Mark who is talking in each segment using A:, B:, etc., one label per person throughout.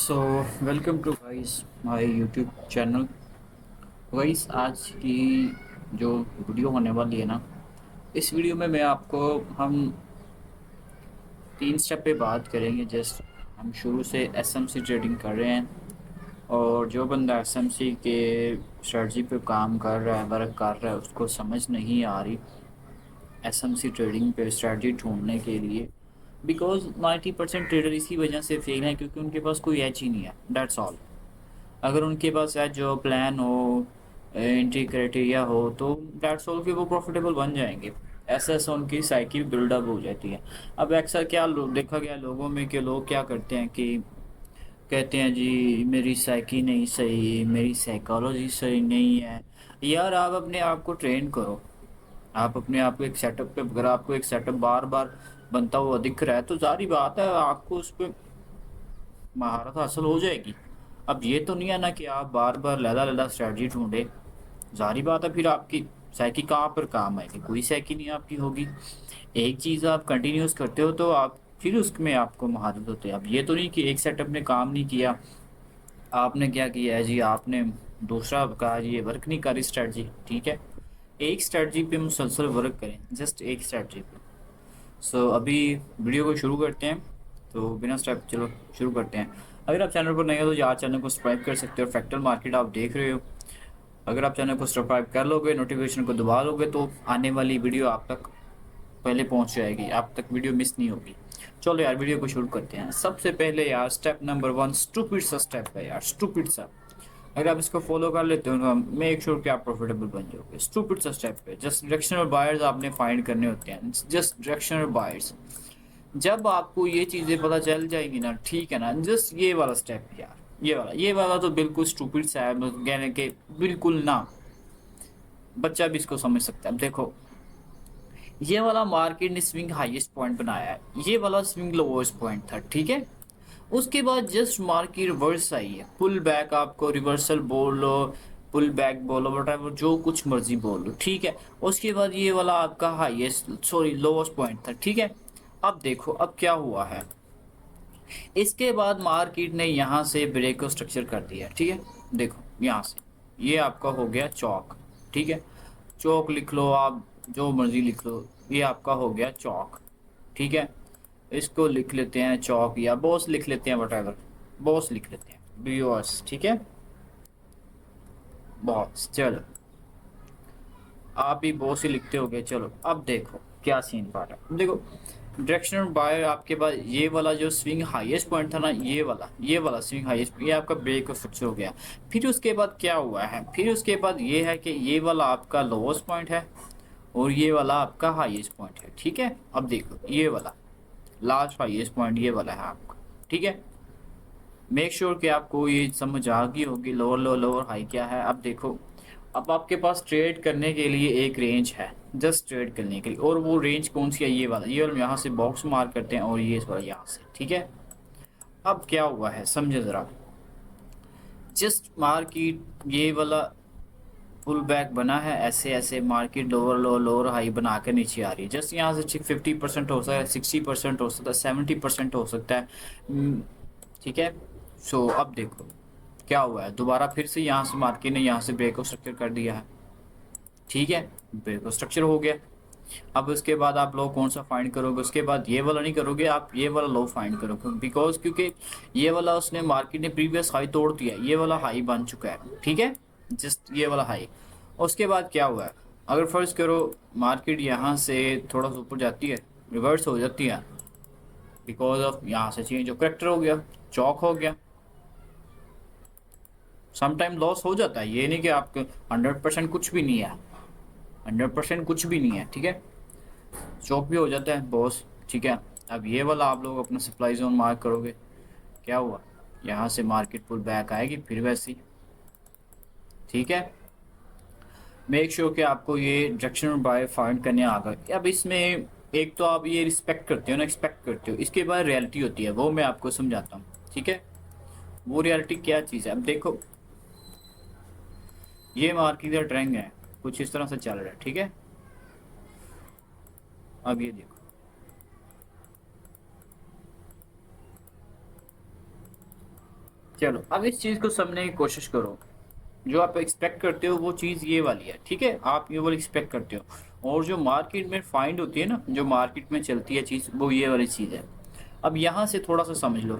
A: So welcome to guys my YouTube channel. Guys आज की जो वीडियो होने वाली है ना, इस वीडियो में मैं आपको हम 3 स्टेप पे बात करेंगे। जस्ट हम शुरू से एसएमसी ट्रेडिंग कर रहे हैं, और जो बंदा एसएमसी के स्ट्रेटजी पे काम कर रहा है, वर्क कर रहा है, उसको समझ नहीं आ रही एसएमसी ट्रेडिंग पे स्ट्रेटजी ढूंढने के लिए। बिकॉज 90% ट्रेडर इसी वजह से फेल हैं क्योंकि उनके पास कोई एच ही नहीं है, डेट्स ऑल। अगर उनके पास एज जो प्लान हो, एंट्री क्राइटेरिया हो, तो डेट्स ऑल के वो प्रॉफिटेबल बन जाएंगे। ऐसा ऐसा उनकी साइकिल बिल्डअप हो जाती है। अब अक्सर क्या देखा गया लोगों में कि लोग क्या करते हैं कि कहते हैं जी मेरी साइकी नहीं सही, मेरी साइकोलॉजी सही नहीं है। यार आप अपने आप को ट्रेन करो। आप अपने आप को एक सेटअप पे, अगर आपको एक सेटअप बार बार बनता हुआ दिख रहा है तो जारी बात है आपको उस पर महारत हासिल हो जाएगी। अब ये तो नहीं है ना कि आप बार बार लैला लैला स्ट्रेटजी ढूंढे। जारी बात है फिर आपकी साइकी कहाँ पर काम आएगी? कोई साइकी नहीं आपकी होगी। एक चीज़ आप कंटिन्यूस करते हो तो आप फिर उसमें आपको महारत होती है। अब ये तो नहीं कि एक सेटअप ने काम नहीं किया, आपने क्या किया है जी, आपने दूसरा कहा जी ये वर्क नहीं कर रही स्ट्रेटजी। ठीक है, एक स्ट्रेटजी पे मुसलसल वर्क करें, जस्ट एक स्ट्रेटजी पे। अभी वीडियो को शुरू करते हैं। तो बिना स्टेप चलो शुरू करते हैं। अगर आप चैनल पर नए हो तो यार चैनल को सब्सक्राइब कर सकते हो। फैक्टर मार्केट आप देख रहे हो। अगर आप चैनल को सब्सक्राइब कर लोगे, नोटिफिकेशन को दबा लोगे, तो आने वाली वीडियो आप तक पहले पहुंच जाएगी, आप तक वीडियो मिस नहीं होगी। चलो यार वीडियो को शुरू करते हैं। सबसे पहले यार स्टेप नंबर 1 स्टूपिड सा स्टेप है यार, स्टूपिड सा। अगर आप इसको फॉलो कर लेते हो ना, मेक श्योर कि आप प्रॉफिटेबल बन जाओगे। स्टूपिड सा स्टेप है, जस्ट डायरेक्शनल बायर्स आपने फाइंड करने होते हैं, जस्ट डायरेक्शनल बायर्स। जब आपको ये चीज़ें पता चल जाएंगी ना, ठीक है ना, जस्ट ये वाला स्टेप यार, ये वाला तो बिल्कुल स्टूपिड सा है, मतलब कहने के बिल्कुल ना, बच्चा भी इसको समझ सकता है। अब देखो, ये वाला मार्केट ने स्विंग हाईएस्ट पॉइंट बनाया है, ये वाला स्विंग लोवेस्ट पॉइंट था, ठीक है। उसके बाद जस्ट मार्केट रिवर्स आई है, पुल बैक, आपको रिवर्सल बोल लो, पुल बैक बोलो, वट जो कुछ मर्जी बोल लो, ठीक है। उसके बाद ये वाला आपका हाईएस्ट, सॉरी लोवेस्ट पॉइंट था, ठीक है। अब देखो अब क्या हुआ है। इसके बाद मार्केट ने यहाँ से ब्रेक को स्ट्रक्चर कर दिया, ठीक है। देखो यहाँ से ये आपका हो गया चौक, ठीक है। चौक लिख लो आप, जो मर्जी लिख लो, ये आपका हो गया चौक, ठीक है। इसको लिख लेते हैं चौक, या बॉस लिख लेते हैं, वट बॉस लिख लेते हैं, व्यूअर्स, ठीक है। बॉस, चलो आप भी बॉस ही लिखते होगे। चलो अब देखो क्या सीन पा रहा है। देखो डायरेक्शनल बायर आपके पास, ये वाला जो स्विंग हाईएस्ट पॉइंट था ना, ये वाला स्विंग हाईएस्ट, ये आपका ब्रेक ऑफ स्ट्रक्चर हो गया। फिर उसके बाद क्या हुआ है, फिर उसके बाद ये है कि ये वाला आपका लोवेस्ट पॉइंट है और ये वाला आपका हाईएस्ट पॉइंट है, ठीक है। अब देखो ये वाला लास्ट हाईएस्ट पॉइंट ये वाला है आपका, ठीक है। मेक श्योर कि आपको ये समझ आ गई होगी लोअर लो लोअर हाई क्या है। अब देखो, अब आपके पास ट्रेड करने के लिए एक रेंज है, जस्ट ट्रेड करने के लिए, और वो रेंज कौन सी है? ये वाला, ये वाला यहाँ से बॉक्स मार्क करते हैं, और ये इस वाला यहाँ से, ठीक है। अब क्या हुआ है समझे ज़रा। जस्ट मार्केट ये वाला पुल बैक बना है, ऐसे ऐसे market lower low lower high बना के नीचे आ रही है। जस्ट यहाँ से 50% हो सकता है, 60% हो सकता है, 70% हो सकता है, ठीक है। अब देखो क्या हुआ है, दोबारा फिर से यहाँ से मार्केट ने यहाँ से ब्रेक ऑफ स्ट्रक्चर कर दिया है, ठीक है। ब्रेक ऑफ स्ट्रक्चर हो गया। अब उसके बाद आप लो कौन सा फाइंड करोगे? उसके बाद ये वाला नहीं करोगे, आप ये वाला लो फाइंड करोगे, बिकॉज क्योंकि ये वाला उसने मार्केट ने प्रीवियस हाई तोड़ दिया, ये वाला हाई बन चुका है, ठीक है। जस्ट ये वाला हाई। उसके बाद क्या हुआ है, अगर फर्ज करो मार्केट यहाँ से थोड़ा सा ऊपर जाती है, रिवर्स हो जाती है, बिकॉज ऑफ यहाँ से चेंज ऑफ करेक्टर हो गया, चौक हो गया, समटाइम लॉस हो जाता है। ये नहीं कि आपके 100% कुछ भी नहीं है, 100% कुछ भी नहीं है, ठीक है। चौक भी हो जाता है बॉस, ठीक है। अब ये वाला आप लोग अपना सप्लाई जोन मार्क करोगे, क्या हुआ, यहाँ से मार्केट पुल बैक आएगी फिर वैसी, ठीक है। मेक श्योर कि आपको ये डायरेक्शनल बाय फाइंड करने आ गए। अब इसमें एक तो आप ये रिस्पेक्ट करते हो ना, एक्सपेक्ट करते हो, इसके बाद रियलिटी होती है, वो मैं आपको समझाता हूँ, ठीक है। वो रियलिटी क्या चीज़ है, अब देखो ये मार्केट का ट्रेंड है, कुछ इस तरह से चल रहा है, ठीक है। अब ये देखो, चलो अब इस चीज़ को समझने की कोशिश करो। जो आप एक्सपेक्ट करते हो वो चीज़ ये वाली है, ठीक है, आप ये वाली एक्सपेक्ट करते हो, और जो मार्केट में फाइंड होती है ना, जो मार्केट में चलती है चीज़, वो ये वाली चीज़ है। अब यहाँ से थोड़ा सा समझ लो,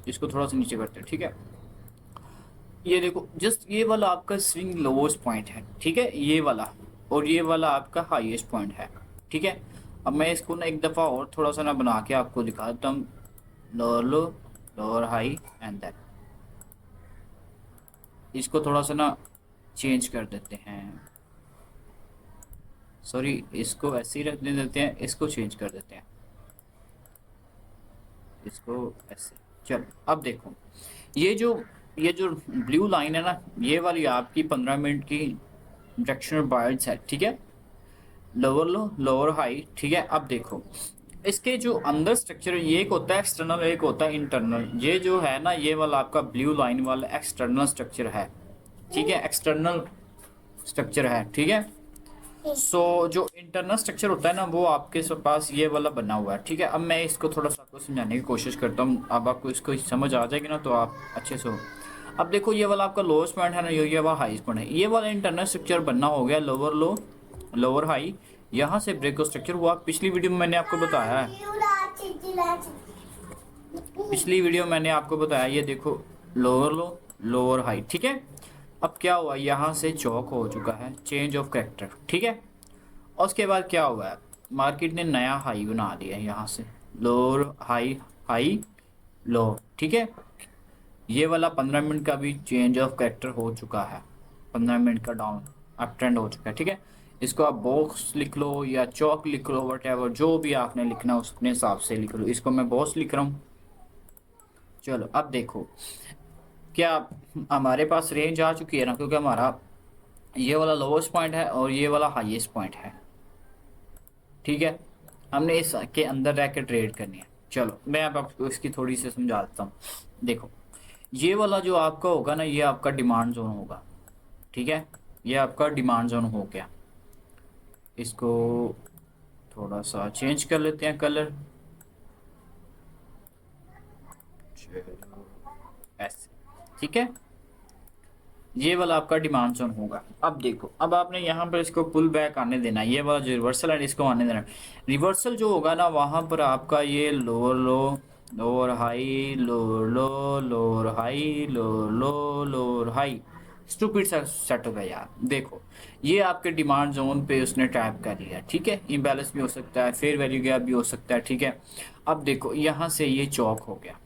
A: इसको थोड़ा सा नीचे करते हैं, ठीक है। ये देखो, जस्ट ये वाला आपका स्विंग लोवेस्ट पॉइंट है, ठीक है, ये वाला, और ये वाला आपका हाईएस्ट पॉइंट है, ठीक है। अब मैं इसको ना एक दफ़ा और थोड़ा सा ना बना के आपको दिखा देता हूँ। Lower low, lower high and that, इसको थोड़ा सा ना चेंज कर देते हैं। सॉरी, इसको ऐसे ही रखने देते हैं, इसको चेंज कर देते हैं, इसको ऐसे। चलो अब देखो, ये जो ब्लू लाइन है ना, ये वाली आपकी 15 मिनट की डायरेक्शनल बायर्स है, ठीक है। लोअर लो, लोअर हाई, ठीक है। अब देखो, इसके जो अंदर स्ट्रक्चर है, ये एक होता है एक्सटर्नल, एक होता है इंटरनल। ये जो है ना, ये वाला आपका ब्लू लाइन वाला एक्सटर्नल स्ट्रक्चर है, ठीक है, एक्सटर्नल स्ट्रक्चर है, ठीक है। जो इंटरनल स्ट्रक्चर होता है ना, वो आपके पास ये वाला बना हुआ है, ठीक है। अब मैं इसको थोड़ा सा आपको समझाने की कोशिश करता हूँ, अब आपको इसको समझ आ जाएगी ना, तो आप अच्छे से हो। अब देखो, ये वाला आपका लोअर पॉइंट है ना, ये वाला हाईएस्ट पॉइंट है। ये वाला इंटरनल स्ट्रक्चर बनना हो गया लोअर लो, लोअर हाई, यहाँ से ब्रेक स्ट्रक्चर हुआ। पिछली वीडियो में मैंने आपको बताया है, पिछली वीडियो मैंने आपको बताया, ये देखो, लोअर लो, लोअर हाई, ठीक है। अब क्या हुआ, यहाँ से चौक हो चुका है, चेंज ऑफ कैरेक्टर, ठीक है। और उसके बाद क्या हुआ है, मार्केट ने नया हाई बना दिया है, यहाँ से लोअर हाई, हाई लो, ठीक है। ये वाला 15 मिनट का भी चेंज ऑफ कैरेक्टर हो चुका है, 15 मिनट का डाउन अप ट्रेंड हो चुका है, ठीक है। इसको आप बॉक्स लिख लो या चौक लिख लो, वट एवर, जो भी आपने लिखना है उसके हिसाब से लिख लो। इसको मैं बॉक्स लिख रहा हूँ। चलो अब देखो, क्या हमारे पास रेंज आ चुकी है ना, क्योंकि हमारा ये वाला लोवेस्ट पॉइंट है और ये वाला हाईएस्ट पॉइंट है, ठीक है। हमने इसके अंदर रह के ट्रेड करनी है। चलो मैं अब आपको इसकी थोड़ी सी समझा देता हूँ। देखो, ये वाला जो आपका होगा ना, ये आपका डिमांड जोन होगा, ठीक है। ये आपका डिमांड जोन हो गया। इसको थोड़ा सा चेंज कर लेते हैं कलर, ऐसे, ठीक है। ये वाला आपका डिमांड जोन होगा। अब देखो, अब आपने यहाँ पर इसको पुल बैक आने देना है, ये वाला जो रिवर्सल है इसको आने देना है। रिवर्सल जो होगा ना, वहाँ पर आपका ये lower low, lower high, lower low, lower high, lower low, lower high, stupid सा सेटअप है यार। देखो, ये आपके डिमांड जोन पे उसने टैप कर लिया, ठीक है। इम्बैलेंस भी हो सकता है, फेयर वैल्यू गैप भी हो सकता है, ठीक है। अब देखो, यहाँ से ये चौक हो गया,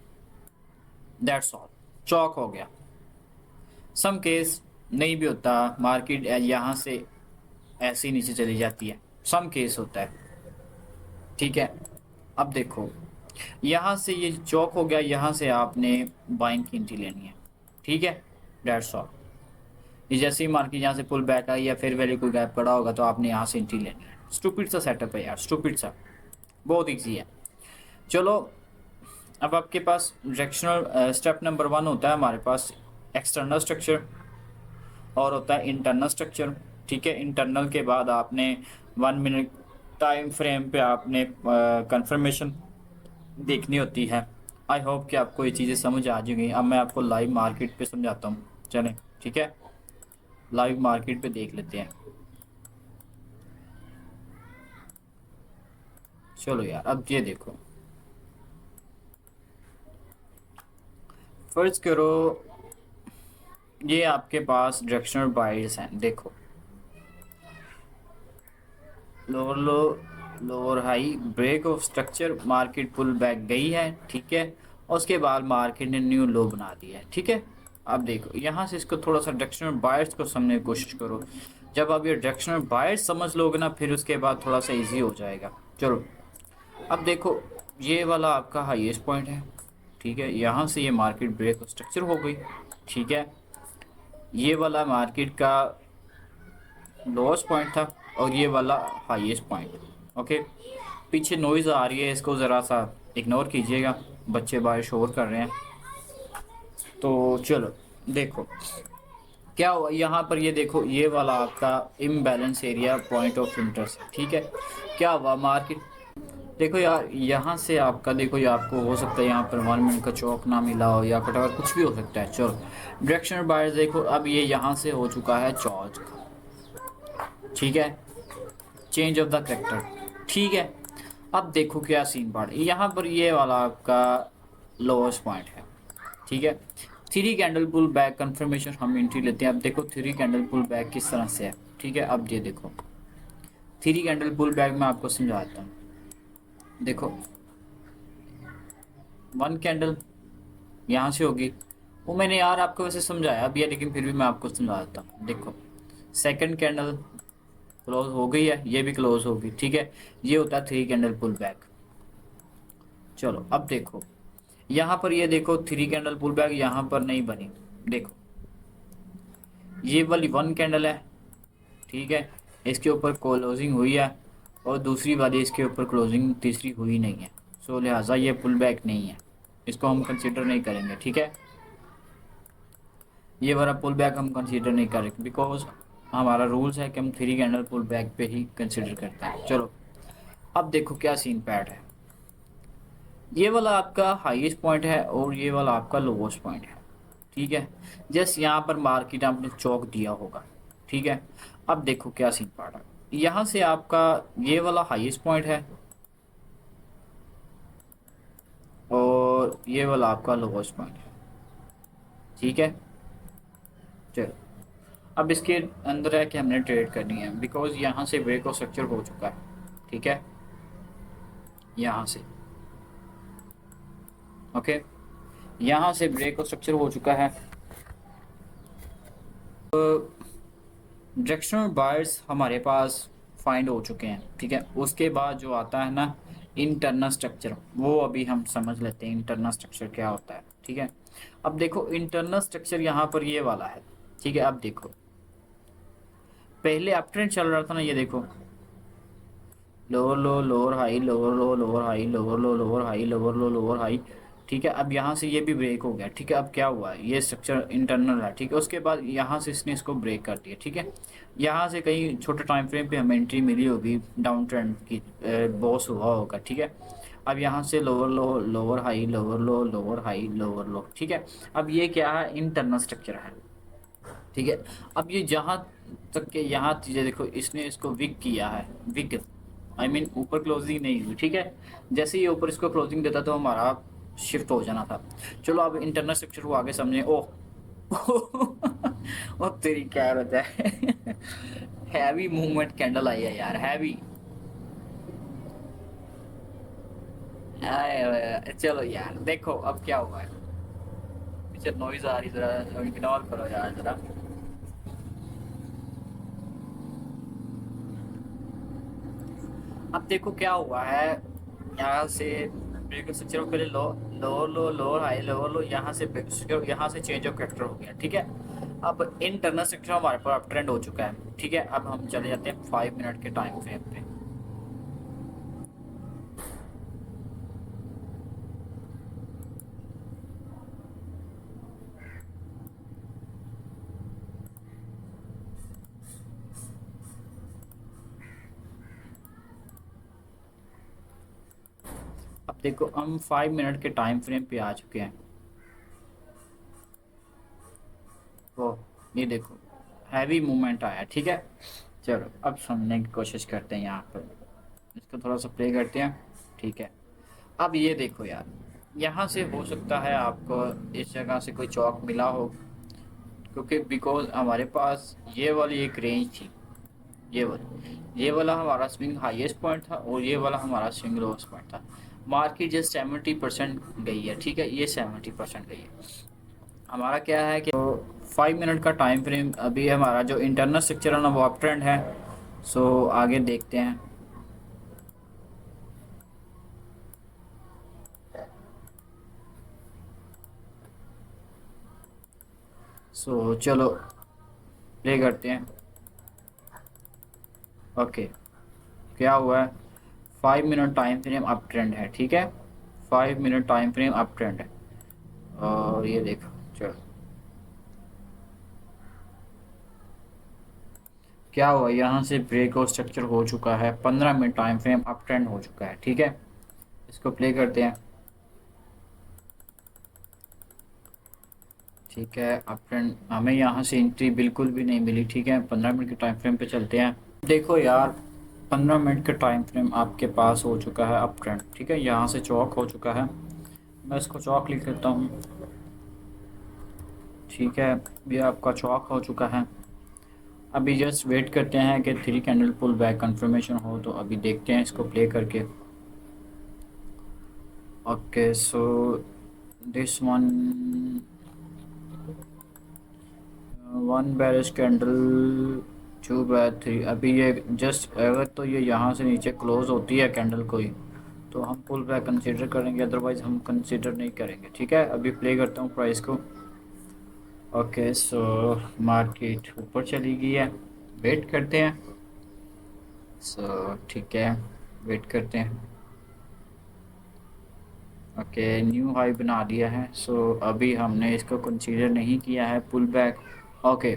A: दैट्स ऑल, चौक हो गया। सम केस नहीं भी होता, मार्केट यहाँ से ऐसे ही नीचे चली जाती है, सम केस होता है, ठीक है। अब देखो, यहाँ से ये चौक हो गया, यहाँ से आपने बाइंग की एंट्री लेनी है, ठीक है, डेट्स ऑल। ये जैसे ही मार्केट यहाँ से पुल बैक आई या फिर वैल्यू कोई गैप पड़ा होगा, तो आपने यहाँ से एंट्री लेनी है। स्टूपिड सा सेटअप है यार, स्टूपिड सा, बहुत ईजी है। चलो, अब आपके पास डायरेक्शनल स्टेप नंबर 1 होता है हमारे पास एक्सटर्नल स्ट्रक्चर, और होता है इंटरनल स्ट्रक्चर, ठीक है। इंटरनल के बाद आपने 1 मिनट टाइम फ्रेम पे आपने कंफर्मेशन देखनी होती है। आई होप कि आपको ये चीज़ें समझ आ जाएंगी। अब मैं आपको लाइव मार्केट पे समझाता हूँ, चलें, ठीक है। लाइव मार्केट पे देख लेते हैं। चलो यार, अब ये देखो, फर्ज करो ये आपके पास डायरेक्शनल बायर्स हैं। देखो, lower low, lower high, break of structure, market pull back गई है, ठीक है। और उसके बाद मार्केट ने न्यू लो बना दिया है, ठीक है। अब देखो, यहाँ से इसको थोड़ा सा डायरेक्शनल बायर्स को समझने की कोशिश करो। जब आप ये डायरेक्शनल बायर्स समझ लोगे ना, फिर उसके बाद थोड़ा सा इजी हो जाएगा। चलो अब देखो, ये वाला आपका हाईएस्ट पॉइंट है, ठीक है। यहाँ से ये मार्केट ब्रेक ऑफ स्ट्रक्चर हो गई, ठीक है। ये वाला मार्केट का लोएस्ट पॉइंट था और ये वाला हाईएस्ट पॉइंट, ओके। पीछे नॉइज़ आ रही है, इसको ज़रा सा इग्नोर कीजिएगा, बच्चे बाहर शोर कर रहे हैं। तो चलो देखो, क्या हुआ यहाँ पर, ये देखो, ये वाला आपका imbalance area point of interest है, ठीक है। क्या हुआ, मार्केट देखो यार, यहाँ से आपका देखो, ये आपको हो सकता है यहाँ पर 1 मिनट का चौक ना मिला हो या कटवर कुछ भी हो सकता है। चलो डायरेक्शनल बायस देखो, अब ये यहाँ से हो चुका है चौक, ठीक है, चेंज ऑफ द करेक्टर, ठीक है। अब देखो क्या सीन पार्ट, यहाँ पर ये वाला आपका लोएस्ट पॉइंट है, ठीक है। Three candle pull back confirmation हम एंट्री लेते हैं। अब देखो थ्री कैंडल पुल बैक किस तरह से है, ठीक है। अब ये देखो थ्री कैंडल पुल बैक मैं आपको समझाता हूँ। देखो वन कैंडल यहाँ से होगी, वो मैंने यार आपको वैसे समझाया भी है, लेकिन फिर भी मैं आपको समझा देता हूँ। देखो सेकंड कैंडल क्लोज हो गई है, ये भी क्लोज होगी, ठीक है। ये होता है थ्री कैंडल पुल बैक। चलो अब देखो यहाँ पर, ये देखो थ्री कैंडल पुल बैक यहाँ पर नहीं बनी। देखो ये वाली वन कैंडल है, ठीक है, इसके ऊपर क्लोजिंग हुई है, और दूसरी वाली इसके ऊपर क्लोजिंग तीसरी हुई नहीं है। सो लिहाजा ये पुल बैक नहीं है, इसको हम कंसिडर नहीं करेंगे, ठीक है। ये वाला पुल बैक हम कंसीडर नहीं करेंगे, बिकॉज हमारा रूल्स है कि हम थ्री कैंडल पुल बैक पे ही कंसीडर करते हैं। चलो अब देखो क्या सीन पैड है, ये वाला आपका हाईएस्ट पॉइंट है और ये वाला आपका लोवेस्ट पॉइंट है, ठीक है। जस्ट यहाँ पर मार्केट आपने चौक दिया होगा, ठीक है। अब देखो क्या सीन पैड है, यहाँ से आपका ये वाला हाईएस्ट पॉइंट है और ये वाला आपका लोवेस्ट पॉइंट है, ठीक है। चलो अब इसके अंदर है कि हमने ट्रेड करनी है, बिकॉज यहाँ से ब्रेक ऑफ स्ट्रक्चर हो चुका है, ठीक है, यहाँ से, ओके, यहाँ से ब्रेक ऑफ स्ट्रक्चर हो चुका है। डायरेक्शनल बायर्स हमारे पास फाइंड हो चुके हैं, ठीक है। उसके बाद जो आता है ना इंटरनल स्ट्रक्चर, वो अभी हम समझ लेते हैं इंटरनल स्ट्रक्चर क्या होता है, ठीक है। अब देखो इंटरनल स्ट्रक्चर यहाँ पर ये वाला है, ठीक है। अब देखो पहले अप ट्रेंड चल रहा था ना, ये देखो lower low lower high lower low lower high lower low lower high lower low lower high, ठीक है। अब यहाँ से ये भी ब्रेक हो गया, ठीक है। अब क्या हुआ, ये स्ट्रक्चर इंटरनल है, ठीक है। उसके बाद यहाँ से इसने इसको ब्रेक कर दिया, ठीक है। यहाँ से कहीं छोटे टाइम फ्रेम पे हमें एंट्री मिली होगी, डाउन ट्रेंड की बॉस हुआ होगा, ठीक है। अब यहाँ से lower low lower high lower low lower high lower लो, ठीक है। अब ये क्या है, इंटरनल स्ट्रक्चर है, ठीक है। अब ये जहाँ तक के यहाँ चीज़ें देखो, इसने इसको विक किया है, विक आई मीन ऊपर क्लोजिंग नहीं हुई, ठीक है। जैसे ही ऊपर इसको क्लोजिंग देता तो हमारा शिफ्ट हो जाना था। चलो अब इंटरनल स्ट्रक्चर को आगे समझे। ओह ओ तेरी क्या होता है हैवी मूवमेंट कैंडल आई है यार, हैवी। चलो यार देखो अब क्या हुआ है, पीछे नॉइज आ रही, जरा इग्नोर करो यार जरा। अब देखो क्या हुआ है, यहाँ से ब्रेक स्ट्रक्चर के लिए लो lower low lower high lower लो, यहाँ से यहाँ से चेंज ऑफ कैरेक्टर हो गया, ठीक है। अब इंटरनल स्ट्रक्चर हमारे पर अप ट्रेंड हो चुका है, ठीक है। अब हम चले जाते हैं 5 मिनट के टाइम फ्रेम पे। अब देखो हम 5 मिनट के टाइम फ्रेम पे आ चुके हैं। तो ये देखो हैवी मूवमेंट आया, ठीक है। चलो अब समझने की कोशिश करते हैं, यहाँ पर इसको थोड़ा सा प्ले करते हैं, ठीक है। अब ये देखो यार, यहाँ से हो सकता है आपको इस जगह से कोई चौक मिला हो, क्योंकि बिकॉज हमारे पास ये वाली एक रेंज थी, ये वाला हमारा स्विंग हाईएस्ट पॉइंट था और ये वाला हमारा स्विंग लोएस्ट पॉइंट था। मार्केट जस्ट 70% गई है, ठीक है, ये 70% गई है। हमारा क्या है कि 5 मिनट का टाइम फ्रेम, अभी हमारा जो इंटरनल स्ट्रक्चर है ना वो अप ट्रेंड है। सो आगे देखते हैं। सो चलो प्ले करते हैं। ओके क्या हुआ है, 5 minute time frame up trend है, ठीक है। 5 minute time frame up trend है, और ये देखो चलो क्या हुआ, यहाँ से ब्रेक और स्ट्रक्चर हो चुका है, 15 minute time frame up trend हो चुका है। ठीक है, इसको प्ले करते हैं। ठीक है, अप ट्रेंड हमें यहाँ से एंट्री बिल्कुल भी नहीं मिली। ठीक है, 15 मिनट के टाइम फ्रेम पे चलते हैं। देखो यार, 15 मिनट का टाइम फ्रेम आपके पास हो चुका है अप ट्रेंड। ठीक है, यहाँ से चौक हो चुका है, मैं इसको चौक लिख लेता हूँ। ठीक है, ये आपका चौक हो चुका है। अभी जस्ट वेट करते हैं कि 3 कैंडल पुल बैक कंफर्मेशन हो, तो अभी देखते हैं इसको प्ले करके। Okay, so this one, one bearish candle, 2 by 3। अभी ये जस्ट अगर तो ये यहाँ से नीचे क्लोज होती है कैंडल कोई, तो हम पुल बैक कंसीडर करेंगे, अदरवाइज हम कंसीडर नहीं करेंगे। ठीक है, अभी प्ले करता हूँ प्राइस को। ओके, सो मार्केट ऊपर चली गई है, वेट करते हैं। सो ठीक है, वेट करते हैं। ओके, न्यू हाई बना दिया है। सो अभी हमने इसको कंसीडर नहीं किया है pull back. Okay,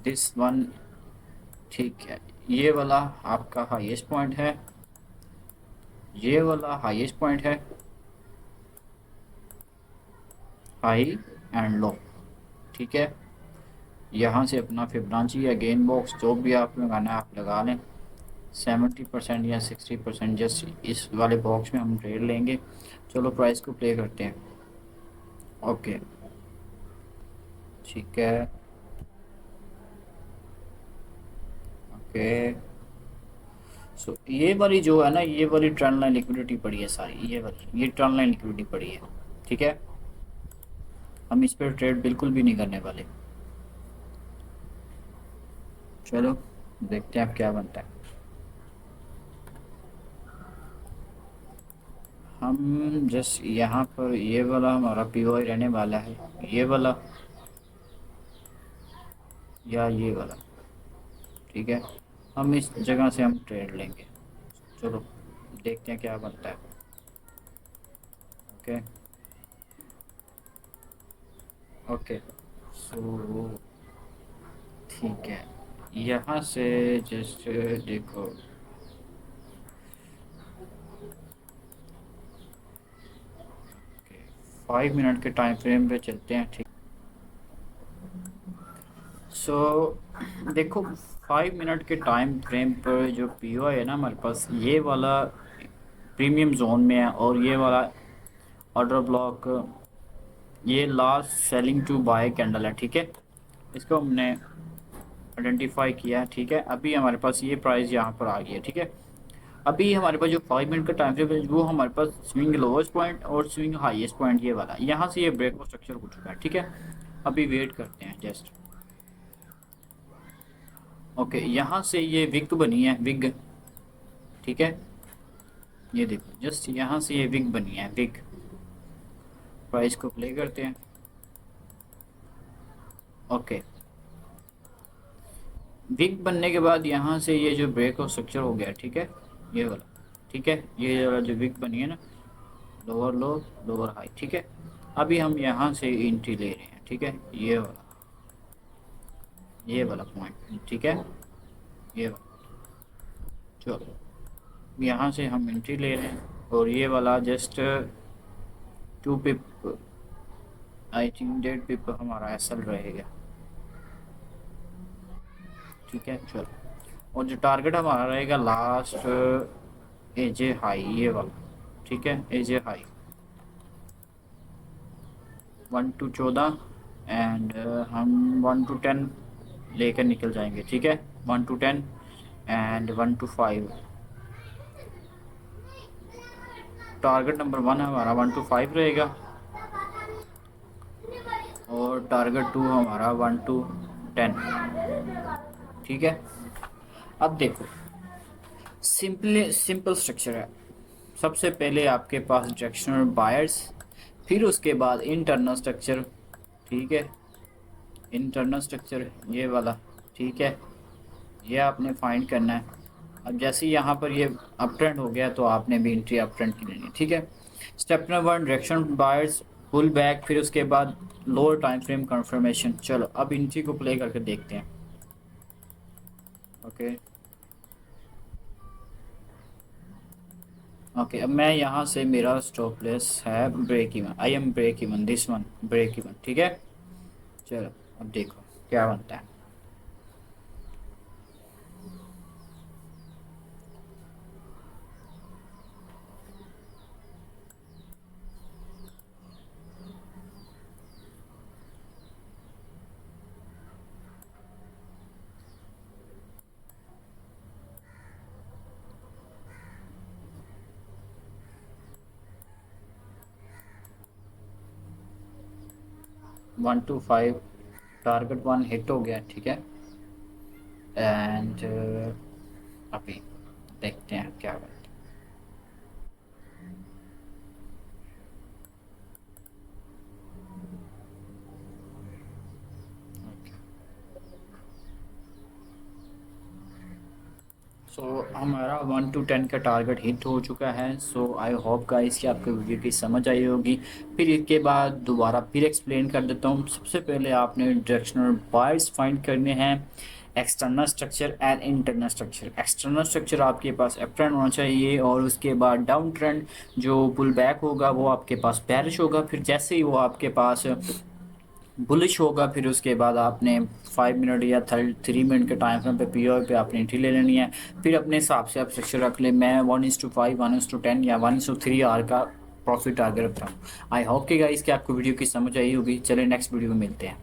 A: this one, ठीक है, ये वाला आपका हाईएस्ट पॉइंट है, ये वाला हाईएस्ट पॉइंट है, हाई एंड लो। ठीक है, यहाँ से अपना फिबोनाची या गेन बॉक्स जो भी आप लगाना है आप लगा लें। 70% या 60% जस्ट इस वाले बॉक्स में हम ट्रेड लेंगे। चलो प्राइस को प्ले करते हैं। ओके, ठीक है, ओके, सो ये वाली जो है ना, ये वाली ट्रेंड लाइन लिक्विडिटी पड़ी है सारी, ये वाली, ये ट्रेंड लाइन लिक्विडिटी पड़ी है। ठीक है, हम इस पर ट्रेड बिल्कुल भी नहीं करने वाले। चलो देखते हैं अब क्या बनता है। हम जस्ट यहाँ पर ये वाला हमारा पीओआई रहने वाला है, ये वाला या ये वाला। ठीक है, हम इस जगह से हम ट्रेड लेंगे। चलो देखते हैं क्या बनता है। ओके, ओके, सो ठीक है, यहाँ से जस्ट देखो, 5 मिनट के टाइम फ्रेम पे चलते हैं। ठीक, सो देखो, 5 मिनट के टाइम फ्रेम पर जो पीओ है ना हमारे पास, ये वाला प्रीमियम जोन में है, और ये वाला ऑर्डर ब्लॉक, ये last selling to buy candle है। ठीक है, इसको हमने आइडेंटिफाई किया। ठीक है, अभी हमारे पास ये प्राइस यहाँ पर आ गई है। ठीक है, अभी हमारे पास जो 5 मिनट का टाइम फ्रेम है वो हमारे पास स्विंग लोवेस्ट पॉइंट और स्विंग हाईएस्ट पॉइंट ये वाला, यहाँ से ये ब्रेक और स्ट्रक्चर हो चुका है। ठीक है, अभी वेट करते हैं जस्ट। ओके, यहाँ से ये विग बनी है, विग। ठीक है, ये देखो, जस्ट यहाँ से ये विग बनी है, विग। प्राइस को प्ले करते हैं। ओके, विग बनने के बाद यहाँ से ये जो ब्रेक और स्ट्रक्चर हो गया। ठीक है, ये वाला। ठीक है, ये वाला जो विग बनी है ना, लोअर लो, लोअर हाई। ठीक है, अभी हम यहाँ से एंट्री ले रहे हैं। ठीक है, ये वाला पॉइंट। ठीक है, ये वाला, चलो यहाँ से हम एंट्री ले रहे हैं, और ये वाला जस्ट 2 पिप, आई थिंक 1.5 पिप हमारा एसएल रहेगा। ठीक है, चलो, और जो टारगेट हमारा रहेगा लास्ट एजे हाई, ये वाला। ठीक है, एजे हाई 1 to 14, एंड हम 1 to 10 लेकर निकल जाएंगे। ठीक है, 1 to 10 and 1 to 5। Target number 1 हमारा 1 to 5 रहेगा, और टारगेट 2 हमारा 1 to 10। ठीक है, अब देखो, सिंपल स्ट्रक्चर है। सबसे पहले आपके पास डायरेक्शनल बायर्स, फिर उसके बाद इंटरनल स्ट्रक्चर। ठीक है, इंटरनल स्ट्रक्चर ये वाला। ठीक है, ये आपने फाइंड करना है। अब जैसे यहाँ पर ये अप ट्रेंड हो गया, तो आपने भी एंट्री अप ट्रेंड की लेनी है। ठीक है, step number 1, direction buyers, pull back, फिर उसके बाद लोअर टाइम फ्रेम कंफर्मेशन। चलो अब एंट्री को प्ले करके देखते हैं। ओके ओके, अब मैं यहाँ से, मेरा स्टॉप लॉस है break even, I am break even, this one break even, ठीक है। चलो अब देखो क्या बनता है। 1 to 5, टारगेट 1 हिट हो गया, ठीक है। एंड अभी देखते हैं क्या बनता है। सो हमारा 1 to 10 का टारगेट हिट हो चुका है। सो आई होप गाइस कि आपको वीडियो की समझ आई होगी। फिर इसके बाद दोबारा फिर एक्सप्लेन कर देता हूँ। सबसे पहले आपने डायरेक्शनल बायर्स फाइंड करने हैं, external structure and internal structure. External structure आपके पास अप ट्रेंड होना चाहिए, और उसके बाद डाउन ट्रेंड जो पुल बैक होगा वो आपके पास बेरिश होगा। फिर जैसे ही वो आपके पास बुलिश होगा, फिर उसके बाद आपने 5 मिनट या 3 मिनट के टाइम फ्रेम पे पी ओ पे आपने एंट्री ले लेनी है। फिर अपने हिसाब से आप स्ट्रक्चर रख ले। मैं 1:5, 1:10 या 1:3 आर का प्रॉफिट टारगेट रखता हूँ। आई होप कि गाइस कि आपको वीडियो की समझ आई होगी। चलिए नेक्स्ट वीडियो में मिलते हैं।